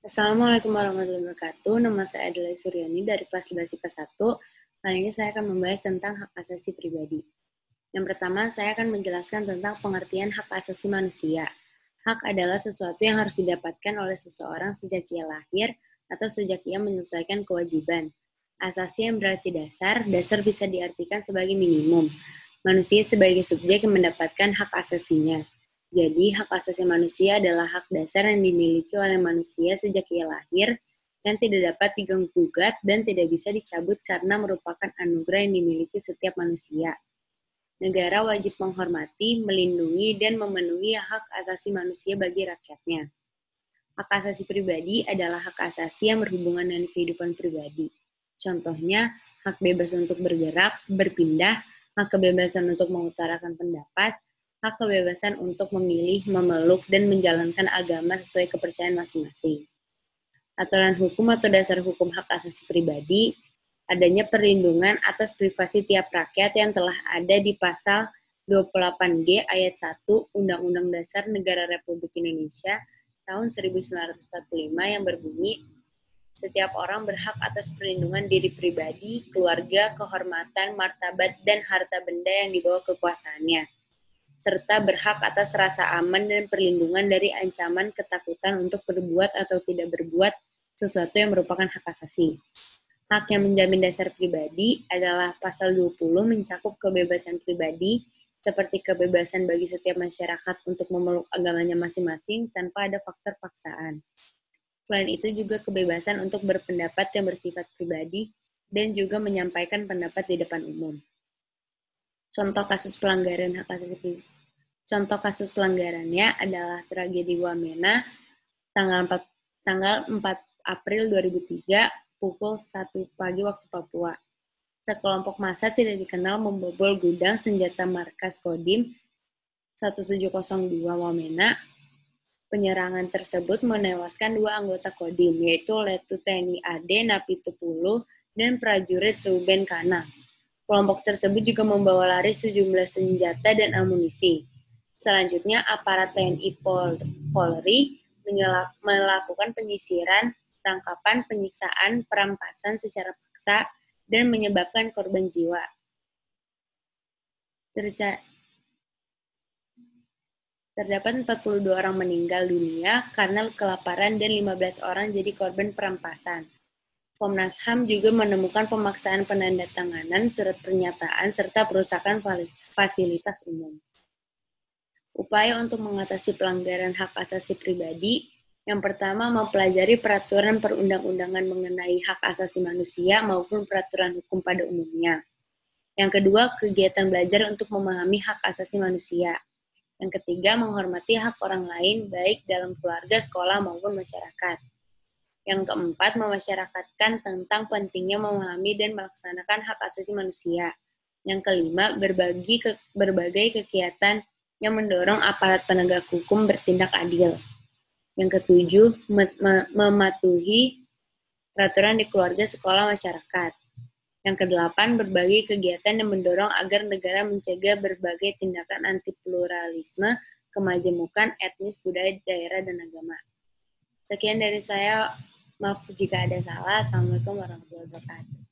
Assalamualaikum warahmatullahi wabarakatuh. Nama saya adalah Suryani dari kelas 11 IPA 1. Kali ini saya akan membahas tentang hak asasi pribadi. Yang pertama, saya akan menjelaskan tentang pengertian hak asasi manusia. Hak adalah sesuatu yang harus didapatkan oleh seseorang sejak ia lahir atau sejak ia menyelesaikan kewajiban. Asasi yang berarti dasar bisa diartikan sebagai minimum. Manusia sebagai subjek yang mendapatkan hak asasinya. Jadi, hak asasi manusia adalah hak dasar yang dimiliki oleh manusia sejak ia lahir dan tidak dapat diganggu-gugat dan tidak bisa dicabut karena merupakan anugerah yang dimiliki setiap manusia. Negara wajib menghormati, melindungi, dan memenuhi hak asasi manusia bagi rakyatnya. Hak asasi pribadi adalah hak asasi yang berhubungan dengan kehidupan pribadi. Contohnya, hak bebas untuk bergerak, berpindah, hak kebebasan untuk mengutarakan pendapat, hak kebebasan untuk memilih, memeluk, dan menjalankan agama sesuai kepercayaan masing-masing. Aturan hukum atau dasar hukum hak asasi pribadi, adanya perlindungan atas privasi tiap rakyat yang telah ada di pasal 28G ayat 1 Undang-Undang Dasar Negara Republik Indonesia tahun 1945 yang berbunyi, setiap orang berhak atas perlindungan diri pribadi, keluarga, kehormatan, martabat, dan harta benda yang dibawa kekuasaannya, serta berhak atas rasa aman dan perlindungan dari ancaman ketakutan untuk berbuat atau tidak berbuat sesuatu yang merupakan hak asasi. Hak yang menjamin dasar pribadi adalah pasal 20 mencakup kebebasan pribadi seperti kebebasan bagi setiap masyarakat untuk memeluk agamanya masing-masing tanpa ada faktor paksaan. Selain itu juga kebebasan untuk berpendapat yang bersifat pribadi dan juga menyampaikan pendapat di depan umum. Contoh kasus pelanggaran hak asasi Contoh kasus pelanggarannya adalah tragedi Wamena tanggal 4 April 2003 pukul 1 pagi waktu Papua. Sekelompok massa tidak dikenal membobol gudang senjata markas Kodim 1702 Wamena. Penyerangan tersebut menewaskan 2 anggota Kodim, yaitu Letut TNI AD Napitupulu dan prajurit Ruben Kana. Kelompok tersebut juga membawa lari sejumlah senjata dan amunisi. Selanjutnya, aparat TNI Polri melakukan penyisiran, tangkapan, penyiksaan, perampasan secara paksa, dan menyebabkan korban jiwa. Terdapat 42 orang meninggal dunia karena kelaparan dan 15 orang jadi korban perampasan. Komnas HAM juga menemukan pemaksaan penandatanganan surat pernyataan serta perusakan fasilitas umum. Upaya untuk mengatasi pelanggaran hak asasi pribadi, yang pertama mempelajari peraturan perundang-undangan mengenai hak asasi manusia maupun peraturan hukum pada umumnya. Yang kedua, kegiatan belajar untuk memahami hak asasi manusia. Yang ketiga, menghormati hak orang lain baik dalam keluarga, sekolah, maupun masyarakat. Yang keempat, memasyarakatkan tentang pentingnya memahami dan melaksanakan hak asasi manusia. Yang kelima, berbagai kegiatan yang mendorong aparat penegak hukum bertindak adil. Yang ketujuh, mematuhi peraturan di keluarga, sekolah, masyarakat. Yang kedelapan, berbagai kegiatan yang mendorong agar negara mencegah berbagai tindakan anti-pluralisme, kemajemukan etnis, budaya, daerah, dan agama. Sekian dari saya. Maaf jika ada salah. Assalamualaikum warahmatullahi wabarakatuh.